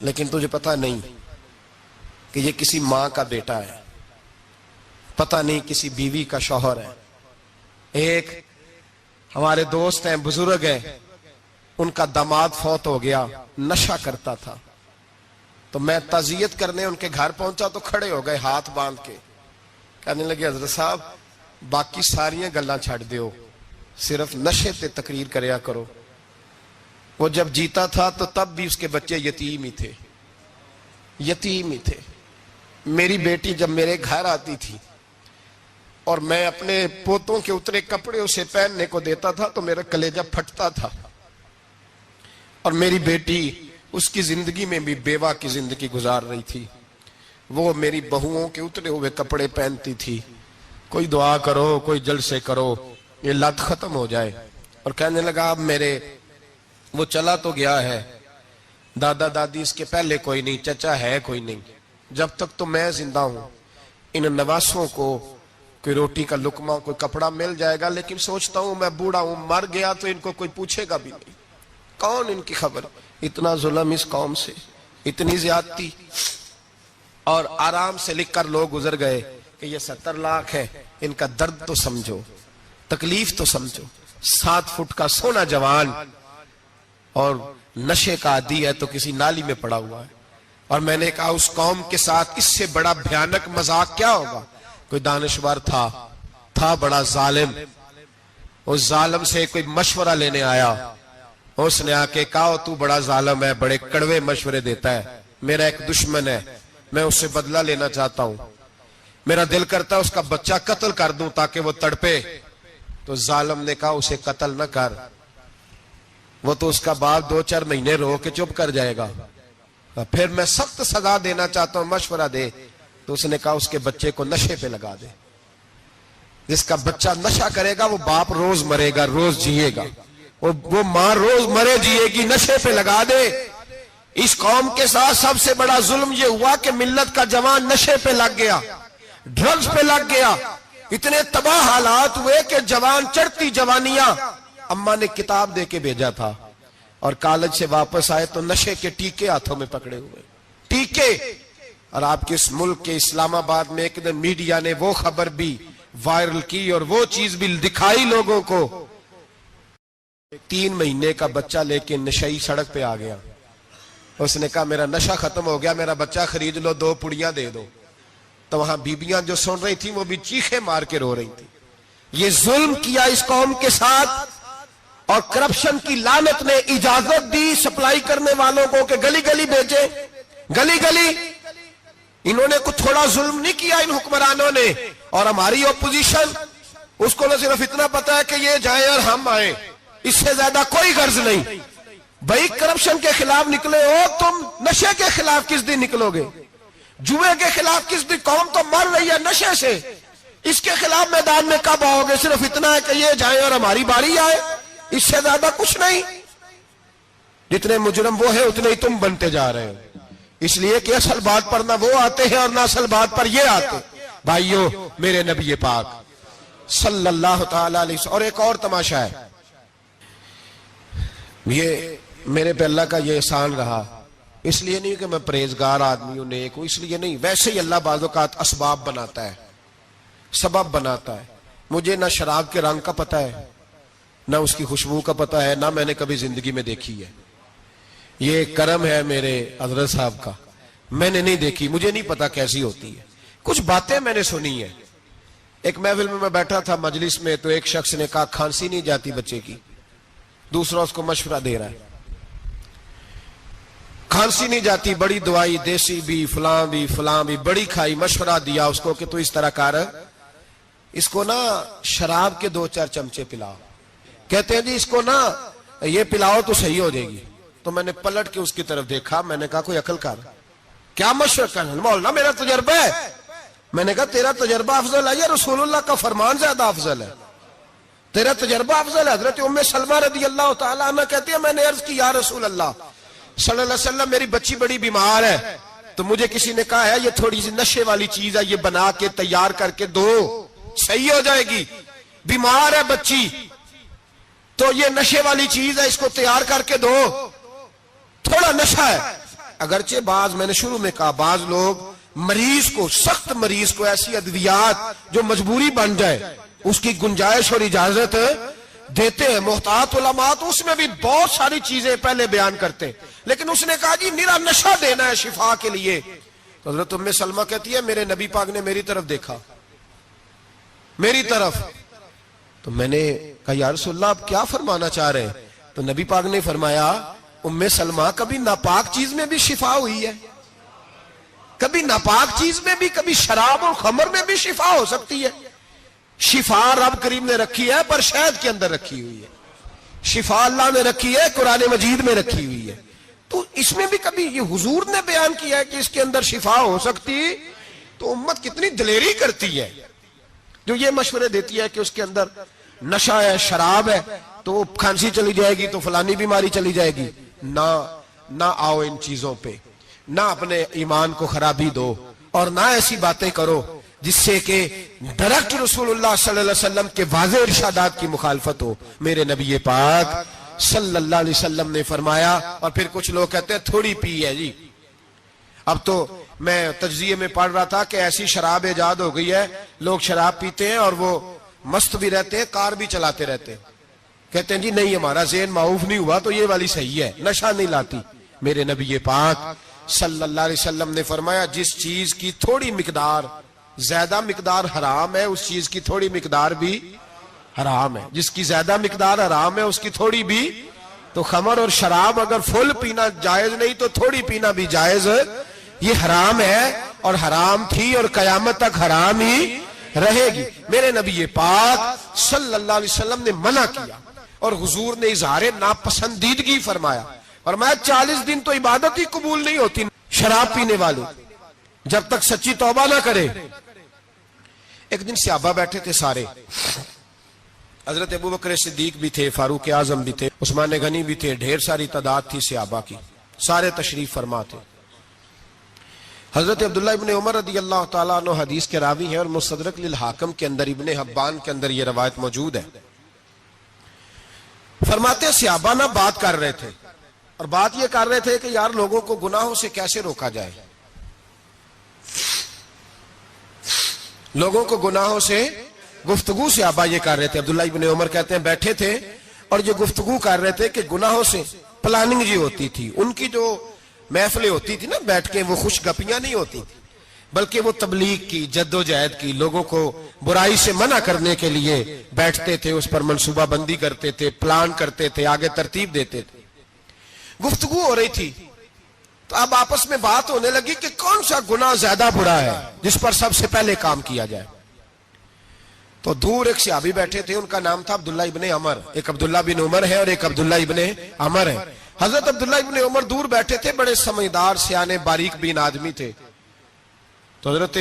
لیکن تجھے پتہ نہیں کہ یہ کسی ماں کا بیٹا ہے، پتہ نہیں کسی بیوی کا شوہر ہے۔ ایک ہمارے دوست ہیں، بزرگ ہیں، ان کا داماد فوت ہو گیا، نشہ کرتا تھا، تو میں تعزیت کرنے ان کے گھر پہنچا تو کھڑے ہو گئے ہاتھ باندھ کے، کہنے لگے حضرت صاحب باقی ساریاں گلاں چھڑ دیو، صرف نشے تے تقریر کریا کرو۔ وہ جب جیتا تھا تو تب بھی اس کے بچے یتیم ہی تھے، یتیم ہی تھے۔ میری بیٹی جب میرے گھر آتی تھی اور میں اپنے پوتوں کے اترے کپڑے اسے پہننے کو دیتا تھا تو میرا کلیجہ پھٹتا تھا، اور میری بیٹی اس کی زندگی میں بھی بیوہ کی زندگی گزار رہی تھی، وہ میری بہوؤں کے اترے ہوئے کپڑے پہنتی تھی۔ کوئی دعا کرو، کوئی جلسے کرو، یہ لت ختم ہو جائے۔ اور کہنے لگا اب میرے وہ چلا تو گیا ہے، دادا دادی اس کے پہلے کوئی نہیں، چچا ہے کوئی نہیں، جب تک تو میں زندہ ہوں ان نواسوں کو کوئی روٹی کا لقمہ، کوئی کپڑا مل جائے گا، لیکن سوچتا ہوں میں بوڑھا ہوں، مر گیا تو ان کو کوئی پوچھے گا بھی نہیں، کون ان کی خبر۔ اتنا ظلم اس قوم سے، اتنی زیادتی، اور آرام سے لکھ کر لوگ گزر گئے کہ یہ 70 لاکھ ہے، ان کا درد تو سمجھو، تکلیف تو سمجھو۔ 7 فٹ کا سونا جوان اور نشے کا عادی ہے تو کسی نالی میں پڑا ہوا ہے۔ اور میں نے کہا اس قوم کے ساتھ اس سے بڑا بھیانک مذاق کیا ہوگا؟ کوئی دانشور تھا بڑا ظالم، اس ظالم سے کوئی مشورہ لینے آیا، اس نے آ کے کہا تو بڑا ظالم ہے، بڑے کڑوے مشورے دیتا ہے، میرا ایک دشمن ہے، میں اس سے بدلہ لینا چاہتا ہوں، میرا دل کرتا ہے اس کا بچہ قتل کر دوں تاکہ وہ تڑپے۔ تو ظالم نے کہا اسے قتل نہ کر، وہ تو اس کا باپ 2-4 مہینے رو کے چپ کر جائے گا، پھر میں سخت سزا دینا چاہتا ہوں، مشورہ دے۔ تو اس نے کہا اس کے بچے کو نشے پہ لگا دے، جس کا بچہ نشہ کرے گا وہ باپ روز مرے گا، روز جیے گا، وہ ماں روز مرے جیے گی، نشے پہ لگا دے۔ اس قوم کے ساتھ سب سے بڑا ظلم یہ ہوا کہ ملت کا جوان نشے پہ لگ گیا، ڈرگز پہ لگ گیا، اتنے تباہ حالات ہوئے کہ جوان چڑھتی جوانیاں، اماں نے کتاب دے کے بھیجا تھا، اور کالج سے واپس آئے تو نشے کے ٹیکے ہاتھوں میں پکڑے ہوئے، ٹیکے۔ اور آپ کے اس ملک کے اسلام آباد میں ایک دن میڈیا نے وہ خبر بھی وائرل کی اور وہ چیز بھی دکھائی لوگوں کو، 3 مہینے کا بچہ لے کے نشئی سڑک پہ آ گیا، اس نے کہا میرا نشہ ختم ہو گیا، میرا بچہ خرید لو، 2 پڑیاں دے دو۔ تو وہاں بیبیاں جو سن رہی تھیں وہ بھی چیخیں مار کے رو رہی تھیں۔ یہ ظلم کیا اس قوم کے ساتھ، اور کرپشن کی لعنت نے اجازت دی سپلائی کرنے والوں کو کہ گلی گلی بھیجے، گلی گلی۔ انہوں نے کچھ تھوڑا ظلم نہیں کیا ان حکمرانوں نے، اور ہماری اپوزیشن اس کو نہ صرف اتنا پتا ہے کہ یہ جائیں اور ہم آئیں، اس سے زیادہ کوئی غرض نہیں۔ بھائی کرپشن کے خلاف نکلے ہو تم، نشے کے خلاف کس دن نکلو گے؟ جوئے کے خلاف کس دن؟ قوم تو مر رہی ہے نشے سے، اس کے خلاف میدان میں کب آؤ گے؟ صرف اتنا ہے کہ یہ جائیں اور ہماری باری آئے، اس سے زیادہ کچھ نہیں۔ جتنے مجرم وہ ہیں اتنے ہی تم بنتے جا رہے ہو، اس لیے کہ اصل بات پر نہ وہ آتے ہیں اور نہ اصل بات پر یہ آتے۔ بھائیو، میرے نبی پاک صلی اللہ تعالی علیہ وسلم، اور ایک اور تماشا ہے، یہ میرے پہ اللہ کا یہ احسان رہا، اس لیے نہیں کہ میں پرہیزگار آدمی ہوں، نیک ہوں، اس لیے نہیں، ویسے ہی اللہ بعض اوقات اسباب بناتا ہے، سبب بناتا ہے۔ مجھے نہ شراب کے رنگ کا پتہ ہے، نہ اس کی خوشبو کا پتہ ہے، نہ میں نے کبھی زندگی میں دیکھی ہے، یہ کرم ہے میرے حضرت صاحب کا، میں نے نہیں دیکھی، مجھے نہیں پتا کیسی ہوتی ہے، کچھ باتیں میں نے سنی ہیں۔ ایک محفل میں بیٹھا تھا مجلس میں، تو ایک شخص نے کہا کھانسی نہیں جاتی بچے کی، دوسرا اس کو مشورہ دے رہا ہے، کھانسی نہیں جاتی، بڑی دوائی دیسی بھی فلاں بھی بڑی کھائی، مشورہ دیا اس کو کہ تو اس طرح کر، اس کو نا شراب کے 2-4 چمچے پلاؤ، کہتے ہیں جی اس کو نا یہ پلاؤ تو صحیح ہو جائے گی۔ تو میں نے پلٹ کے اس کی طرف دیکھا، میں نے کہا کوئی عقل کر، کیا مشورہ کرنا؟ مولانا میرا تجربہ ہے۔ میں نے کہا تیرا تجربہ افضل ہے یا رسول اللہ کا فرمان زیادہ افضل ہے؟ تیرا تجربہ افضل ہے۔ حضرت ام سلمہ رضی اللہ تعالیٰ عنہ کہتی ہے میں نے عرض کی یا رسول اللہ صلی اللہ علیہ وسلم میری بچی بڑی بیمار ہے، تو مجھے کسی نے کہا ہے یہ تھوڑی سی نشے والی چیز ہے، یہ بنا کے تیار کر کے دو، صحیح ہو جائے گی، بیمار ہے بچی تو یہ نشے والی چیز ہے، اس کو تیار کر کے دو، تھوڑا نشہ ہے۔ اگرچہ بعض، میں نے شروع میں کہا، بعض لوگ مریض کو، سخت مریض کو ایسی ادویات جو مجبوری بن جائے اس کی گنجائش اور اجازت دیتے ہیں. محتاط علماء تو اس میں بھی بہت ساری چیزیں پہلے بیان کرتے ہیں، لیکن اس نے کہا جی میرا نشہ دینا ہے شفا کے لیے. تو حضرت ام سلمہ کہتی ہے میرے نبی پاک نے میری طرف دیکھا، میری طرف. تو میں نے کہا یا رسول اللہ آپ کیا فرمانا چاہ رہے ہیں؟ تو نبی پاک نے فرمایا ام سلمہ کبھی ناپاک چیز میں بھی شفا ہوئی ہے، کبھی ناپاک چیز میں بھی، کبھی شراب اور خمر میں بھی شفا ہو سکتی ہے. شفا رب کریم نے رکھی ہے پر شہد کے اندر رکھی ہوئی ہے، شفا اللہ نے رکھی ہے قرآن مجید میں رکھی ہوئی ہے. تو اس میں بھی کبھی یہ حضور نے بیان کیا ہے کہ اس کے اندر شفا ہو سکتی. تو امت کتنی دلیری کرتی ہے جو یہ مشورے دیتی ہے کہ اس کے اندر نشہ ہے، شراب ہے، تو کھانسی چلی جائے گی تو فلانی بیماری چلی جائے گی. نہ آؤ ان چیزوں پہ، نہ اپنے ایمان کو خرابی دو، اور نہ ایسی باتیں کرو جس سے کہ ڈائریکٹ رسول اللہ صلی اللہ علیہ وسلم کے واضح ارشادات کی مخالفت ہو. میرے نبی پاک صلی اللہ علیہ وسلم نے فرمایا. اور پھر کچھ لوگ کہتے ہیں تھوڑی پی ہے جی. اب تو میں تجزیے میں پڑھ رہا تھا کہ ایسی شراب ایجاد ہو گئی ہے، لوگ شراب پیتے ہیں اور وہ مست بھی رہتے ہیں، کار بھی چلاتے رہتے ہیں، کہتے ہیں جی نہیں ہمارا ذہن معاف نہیں ہوا تو یہ والی صحیح ہے، نشہ نہیں لاتی. میرے نبی پاک صلی اللہ علیہ وسلم نے فرمایا جس چیز کی تھوڑی مقدار، زیادہ مقدار حرام ہے اس چیز کی تھوڑی مقدار بھی حرام ہے. جس کی زیادہ مقدار حرام ہے اس کی تھوڑی بھی. تو خمر اور شراب اگر فل پینا جائز نہیں تو تھوڑی پینا بھی جائز. یہ حرام ہے اور حرام تھی اور قیامت تک حرام ہی رہے گی. میرے نبی پاک صلی اللہ علیہ وسلم نے منع کیا اور حضور نے اظہار ناپسندیدگی فرمایا. اور میں 40 دن تو عبادت ہی قبول نہیں ہوتی شراب پینے والے جب تک سچی توبہ نہ کرے. ایک دن صحابہ بیٹھے تھے سارے، حضرت ابوبکر صدیق بھی تھے، فاروق اعظم بھی تھے، عثمان غنی بھی تھے، ڈھیر ساری تعداد تھی صحابہ کی، سارے تشریف فرما تھے. حضرت عبداللہ ابن عمر رضی اللہ تعالیٰ عنہ حدیث کے راوی ہیں اور مستدرک للحاکم کے اندر، ابن حبان کے اندر یہ روایت موجود ہے. فرماتے صحابہ نہ بات کر رہے تھے اور بات یہ کر رہے تھے کہ یار لوگوں کو گناہوں سے کیسے روکا جائے، لوگوں کو گناہوں سے گفتگو. صحابہ یہ کر رہے تھے. عبداللہ ابن عمر کہتے ہیں بیٹھے تھے اور یہ گفتگو کر رہے تھے کہ گناہوں سے پلاننگ جی ہوتی تھی. ان کی جو محفلیں ہوتی تھی نا بیٹھ کے، وہ خوش گپیاں نہیں ہوتی تھی بلکہ وہ تبلیغ کی، جد و جہد کی، لوگوں کو برائی سے منع کرنے کے لیے بیٹھتے تھے، اس پر منصوبہ بندی کرتے تھے، پلان کرتے تھے، آگے ترتیب دیتے تھے. گفتگو ہو رہی تھی تو اب آپس میں بات ہونے لگی کہ کون سا گناہ زیادہ برا ہے جس پر سب سے پہلے کام کیا جائے. تو دور ایک صحابی بیٹھے تھے، ان کا نام تھا عبداللہ ابن عمر. ایک عبداللہ بن عمر ہے اور ایک عبداللہ ابن عمر ہے. حضرت عبداللہ ابن عمر دور بیٹھے تھے، بڑے سمجھدار سیانے باریک بین آدمی تھے. تو حضرت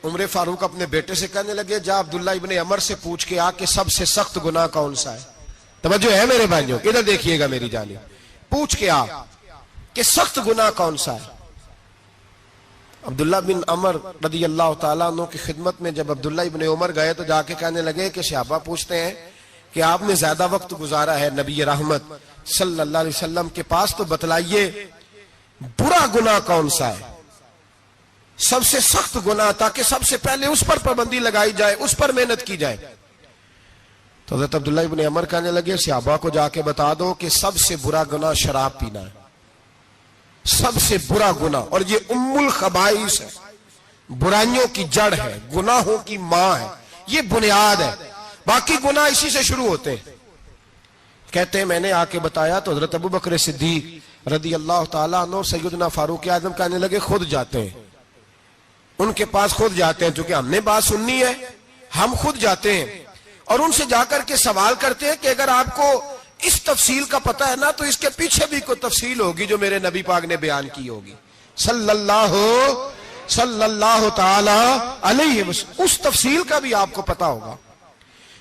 عمر فاروق اپنے بیٹے سے کہنے لگے جا عبداللہ ابن عمر سے پوچھ کے آ کہ سب سے سخت گناہ کون سا ہے. توجہ ہے میرے بھائیوں، ادھر دیکھیے گا میری جانب، پوچھ کے آ کہ سخت گناہ کون سا ہے. عبداللہ بن عمر رضی اللہ تعالیٰ عنہ کی خدمت میں جب عبداللہ ابن عمر گئے تو جا کے کہنے لگے کہ صحابہ پوچھتے ہیں کہ آپ نے زیادہ وقت گزارا ہے نبی رحمت صلی اللہ علیہ وسلم کے پاس، تو بتلائیے برا گناہ کون سا ہے، سب سے سخت گناہ، تاکہ سب سے پہلے اس پر پابندی لگائی جائے، اس پر محنت کی جائے. تو حضرت عبداللہ ابن عمر کہنے لگے صحابہ کو جا کے بتا دو کہ سب سے برا گناہ شراب پینا ہے، سب سے برا گناہ، اور یہ ام الخبائث ہے، برائیوں کی جڑ ہے، گناہوں کی ماں ہے، یہ بنیاد ہے، باقی گناہ اسی سے شروع ہوتے ہیں. کہتے ہیں میں نے آ کے بتایا تو حضرت ابوبکر صدیق رضی اللہ تعالیٰ عنہ سیدنا فاروق اعظم کہنے لگے خود جاتے ہیں، ان کے پاس خود جاتے ہیں، چونکہ ہم نے بات سننی ہے ہم خود جاتے ہیں اور ان سے جا کر کے سوال کرتے ہیں کہ اگر آپ کو اس تفصیل کا پتہ ہے نا تو اس کے پیچھے بھی کوئی تفصیل ہوگی جو میرے نبی پاک نے بیان کی ہوگی صلی اللہ تعالی علیہ وسلم. اس تفصیل کا بھی آپ کو پتہ ہوگا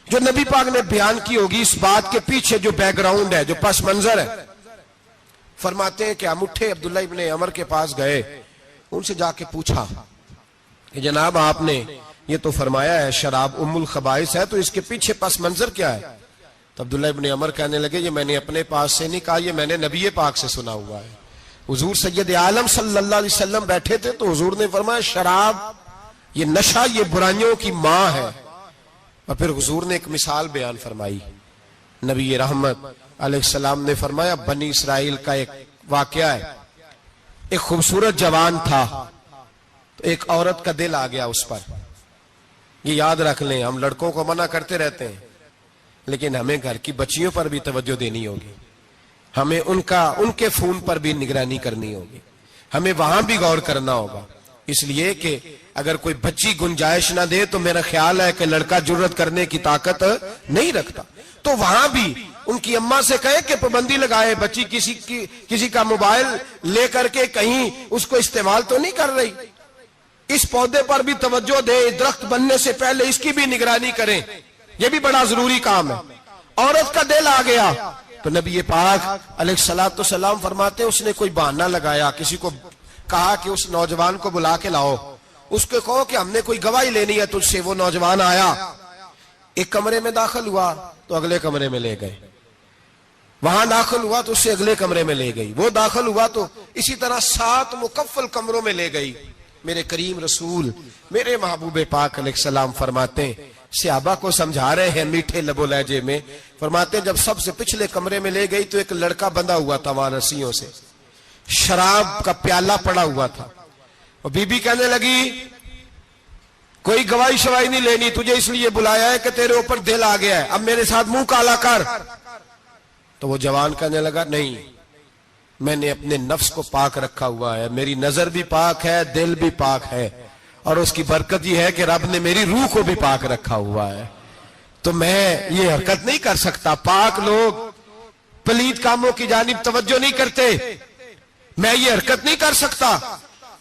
جو نبی پاک نے بیان کی ہوگی، اس بات کے پیچھے جو بیک گراؤنڈ ہے، جو پس منظر ہے. فرماتے ہیں کہ ہم اٹھے، عبداللہ ابن عمر کے پاس گئے، ان سے جا کے پوچھا کہ جناب آپ نے یہ تو فرمایا ہے شراب ام الخبائث ہے، تو اس کے پیچھے پس منظر کیا ہے؟ تو عبداللہ ابن عمر کہنے لگے یہ میں نے اپنے پاس سے نہیں کہا، یہ میں نے نبی پاک سے سنا ہوا ہے. حضور سید عالم صلی اللہ علیہ وسلم بیٹھے تھے تو حضور نے فرمایا شراب یہ نشہ یہ برائیوں کی ماں ہے. اور پھر حضور نے ایک مثال بیان فرمائی. نبی رحمت علیہ السلام نے فرمایا بنی اسرائیل کا ایک واقعہ ہے. ایک خوبصورت جوان تھا تو ایک عورت کا دل آ گیا اس پر. یہ یاد رکھ لیں, ہم لڑکوں کو منع کرتے رہتے ہیں لیکن ہمیں گھر کی بچیوں پر بھی توجہ دینی ہوگی, ہمیں ان کے فون پر بھی نگرانی کرنی ہوگی, ہمیں وہاں بھی غور کرنا ہوگا. اس لیے کہ اگر کوئی بچی گنجائش نہ دے تو میرا خیال ہے کہ لڑکا جرت کرنے کی طاقت نہیں رکھتا. تو وہاں بھی ان کی اماں سے کہے کہ پابندی لگائے, بچی کسی کا موبائل لے کر کے کہیں اس کو استعمال تو نہیں کر رہی, اس پودے پر بھی توجہ دے, درخت بننے سے پہلے اس کی بھی نگرانی کریں, یہ بھی بڑا ضروری کام ہے. عورت کا دل آ گیا تو نبی پاک علیہ الصلوۃ والسلام فرماتے اس نے کوئی بہانہ لگایا, کسی کو کہا کہ اس نوجوان کو بلا کے لاؤ, اس کو کہو کہ ہم نے کوئی گواہی لینی ہے تجھ سے. وہ نوجوان آیا, ایک کمرے میں داخل ہوا تو اگلے کمرے میں لے گئے, وہاں داخل ہوا تو اس سے اگلے کمرے میں لے گئی, وہ داخل ہوا تو اسی طرح 7 مکفل کمروں میں لے گئی. میرے کریم رسول میرے محبوب پاک علیہ السلام فرماتے ہیں, صحابہ کو سمجھا رہے ہیں میٹھے لب و لہجے میں, فرماتے ہیں جب سب سے پچھلے کمرے میں لے گئی تو ایک لڑکا بندھا ہوا تھا وہاں رسیوں سے, شراب کا پیالہ پڑا ہوا تھا. اور بی بی کہنے لگی کوئی گواہی شواہی نہیں لینی, تجھے اس لیے بلایا ہے کہ تیرے اوپر دل آ گیا ہے, اب میرے ساتھ منہ کالا کر. تو وہ جوان کہنے لگا نہیں, میں نے اپنے نفس کو پاک رکھا ہوا ہے, میری نظر بھی پاک ہے, دل بھی پاک ہے, اور اس کی برکت یہ ہے کہ رب نے میری روح کو بھی پاک رکھا ہوا ہے, تو میں یہ حرکت نہیں کر سکتا. پاک لوگ پلید کاموں کی جانب توجہ نہیں کرتے, میں یہ حرکت نہیں کر سکتا.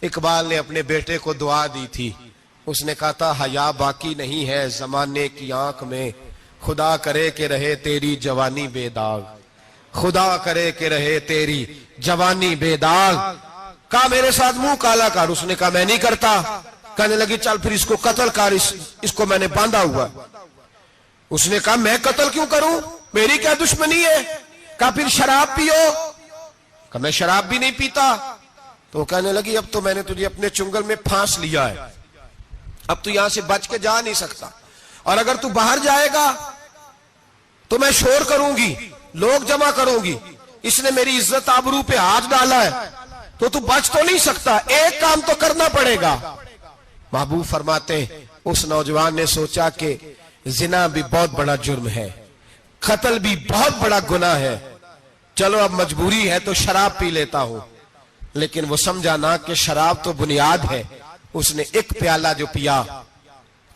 اقبال نے اپنے بیٹے کو دعا دی تھی, اس نے کہا تھا حیا باقی نہیں ہے زمانے کی آنکھ میں, خدا کرے کہ رہے تیری جوانی بے داغ, خدا کرے کہ رہے تیری جوانی بے داغ. کہا میرے ساتھ منہ کالا کر, اس نے کہا میں نہیں کرتا. کہنے لگی چل پھر اس کو قتل کر, اس کو میں نے باندھا ہوا. اس نے کہا میں قتل کیوں کروں, میری کیا دشمنی ہے. کہا پھر شراب پیو, کہا میں شراب بھی نہیں پیتا. تو کہنے لگی اب تو میں نے تجھے اپنے چنگل میں پھانس لیا ہے, اب تو یہاں سے بچ کے جا نہیں سکتا, اور اگر تو باہر جائے گا تو میں شور کروں گی, لوگ جمع کروں گی, اس نے میری عزت آبرو پہ ہاتھ ڈالا ہے, تو بچ تو نہیں سکتا, ایک کام تو کرنا پڑے گا. محبوب فرماتے اس نوجوان نے سوچا کہ زنا بھی بہت بڑا جرم ہے, قتل بھی بہت بڑا گناہ ہے, چلو اب مجبوری ہے تو شراب پی لیتا ہوں. لیکن وہ سمجھا نہ کہ شراب تو بنیاد ہے. اس نے ایک پیالہ جو پیا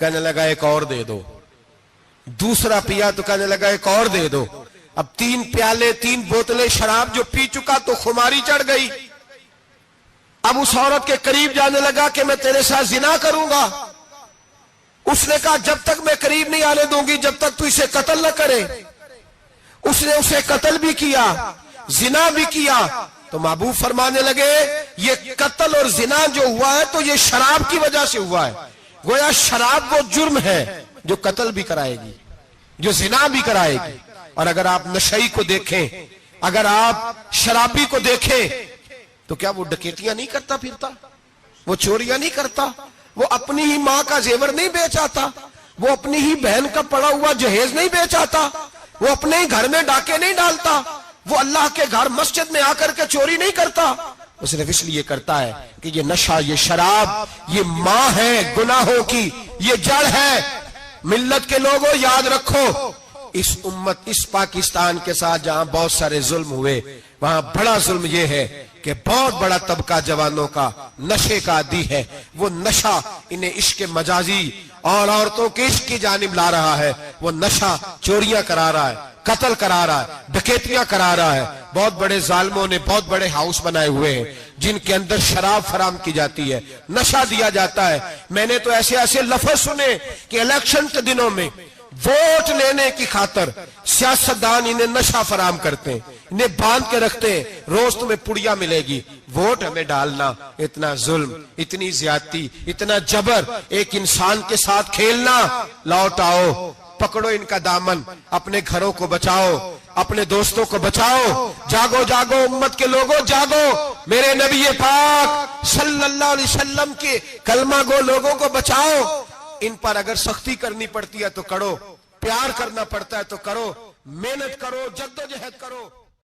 کہنے لگا ایک اور دے دو, دوسرا پیا تو کہنے لگا ایک اور دے دو. اب 3 پیالے 3 بوتلیں شراب جو پی چکا تو خماری چڑھ گئی. اب اس عورت کے قریب جانے لگا کہ میں تیرے ساتھ زنا کروں گا. اس نے کہا جب تک میں قریب نہیں آنے دوں گی جب تک تو اسے قتل نہ کرے. اس نے اسے قتل بھی کیا, زنا بھی کیا. تو محبوب فرمانے لگے یہ قتل اور زنا جو ہوا ہے تو یہ شراب کی وجہ سے ہوا ہے. گویا شراب وہ جرم ہے جو قتل بھی کرائے گی, جو زنا بھی کرائے گی. اور اگر آپ نشئی کو دیکھیں, اگر آپ شرابی کو دیکھیں تو کیا وہ ڈکیتیاں نہیں کرتا پھرتا, وہ چوریاں نہیں کرتا, وہ اپنی ہی ماں کا زیور نہیں بیچ آتا, وہ اپنی ہی بہن کا پڑا ہوا جہیز نہیں بیچ آتا, وہ اپنے ہی گھر میں ڈاکے نہیں ڈالتا, وہ اللہ کے گھر مسجد میں آ کر کے چوری نہیں کرتا. وہ صرف اس لیے کرتا ہے کہ یہ نشہ, یہ شراب یہ ماں ہے گناہوں کی, یہ جڑ ہے. ملت کے لوگوں یاد رکھو, اس امت اس پاکستان کے ساتھ جہاں بہت سارے ظلم ہوئے وہاں بڑا ظلم یہ ہے کہ بہت بڑا طبقہ جوانوں کا نشے کا عادی ہے. وہ نشہ انہیں عشق مجازی اور عورتوں کے عشق کی جانب لا رہا ہے. وہ نشہ چوریاں کرا رہا ہے, قتل کرا رہا ہے, ڈکیتیاں کرا رہا ہے. بہت بڑے ظالموں نے بہت بڑے ہاؤس بنائے ہوئے ہیں جن کے اندر شراب فراہم کی جاتی ہے, نشہ دیا جاتا ہے. میں نے تو ایسے ایسے لفظ سنے کہ الیکشن کے دنوں میں ووٹ لینے کی خاطر سیاستدان انہیں نشہ فراہم کرتے ہیں, انہیں باندھ کے رکھتے ہیں, روز تمہیں پڑیا ملے گی, ووٹ ہمیں ڈالنا. اتنا ظلم, اتنی زیادتی, اتنا جبر, ایک انسان کے ساتھ کھیلنا. لوٹ آؤ, پکڑو ان کا دامن, اپنے گھروں کو بچاؤ, اپنے دوستوں کو بچاؤ. جاگو جاگو امت کے لوگوں جاگو. میرے نبی پاک صلی اللہ علیہ وسلم کے کلمہ گو لوگوں کو بچاؤ. ان پر اگر سختی کرنی پڑتی ہے تو کرو, پیار کرنا پڑتا ہے تو کرو, محنت کرو, جدوجہد کرو.